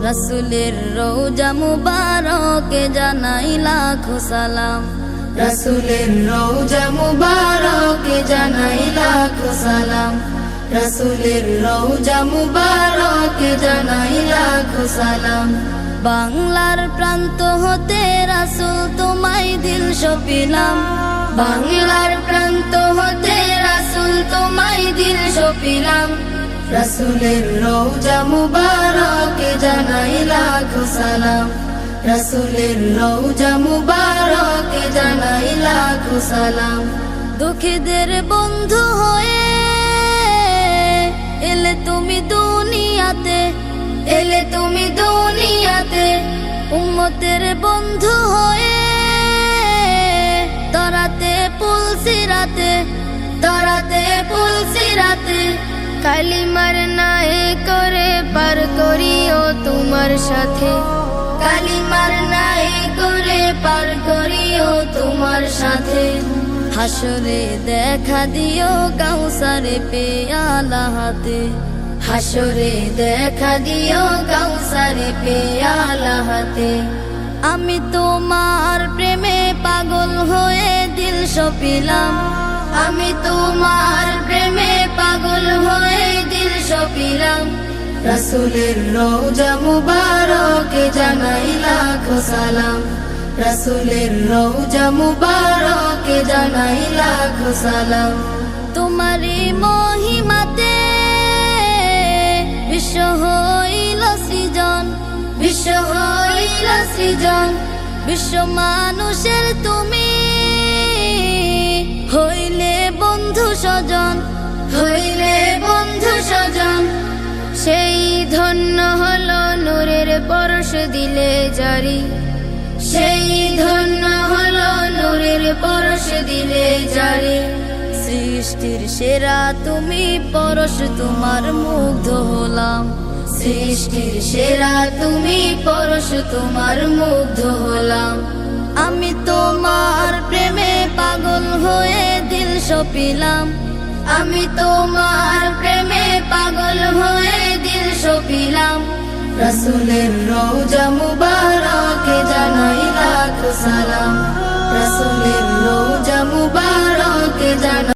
রাসূলের রওজা মুবারকে জানাই লাখো সালাম। রাসূলের রওজা মুবারকে জানাই লাখো সালাম। রাসূলের রওজা মুবারকে জানাই লাখো সালাম। বাংলার প্রান্ত হতে রাসূল তোমায় দিল সপিলাম। বাংলার প্রান্ত হতে রাসূল তোমায় দিল সপিলাম। রাসূলের রওজা মুবারকে জানাই লাখো সালাম। রাসূলের রওজা মুবারকে জানাই লাখো সালাম। দুঃখীদের বন্ধু হয়ে এলে তুমি দুনিয়াতে, এলে তুমি দুনিয়াতে। উম্মতের বন্ধু হয়ে তরাতে পুলসিরাতে, তরাতে পুলসিরাতে। কালিমার নায়ে করে পার করিও তোমার সাথে। কালিমার নায়ে করে পার করিও তোমার সাথে। হাসরে দেখা দিও কাউসারে পেয়ালা হাতে। হাসরে দেখা দিও কাউসারে পেয়ালা হাতে। আমি তোমার প্রেমে পাগল হয়ে দিল সপিলাম। আমি তোমার প্রেমে পাগল হয়ে দিল সপিলাম। রাসূলের রওজা মুবারকে জানাই লাখো সালাম। রাসূলের রওজা মুবারকে জানাই লাখো সালাম। তোমারই মহিমাতে বিশ্ব হইল সৃজন, বিশ্ব হইল সৃজন। বিশ্ব মানুষের তুমি হইলে বন্ধু স্বজন, হইলে বন্ধু স্বজন। সেই ধন্য হলো নূরের পরশ দিলে জারি। সেই ধন্য হলো নূরের পরশ দিলে জারি। সৃষ্টির সেরা তুমি পরশ তোমার মুগ্ধ হলাম। সৃষ্টির সেরা তুমি পরশ তোমার মুগ্ধ হলাম। আমি তোমার প্রেমে পাগল হয়ে দিল সপিলাম। আমি তোমার প্রেমে পাগল হয়ে দিল সপিলাম। রাসূলের রওজা মুবারকে জানাই লাখো সালাম। রাসূলের রওজা মুবারকে জানাই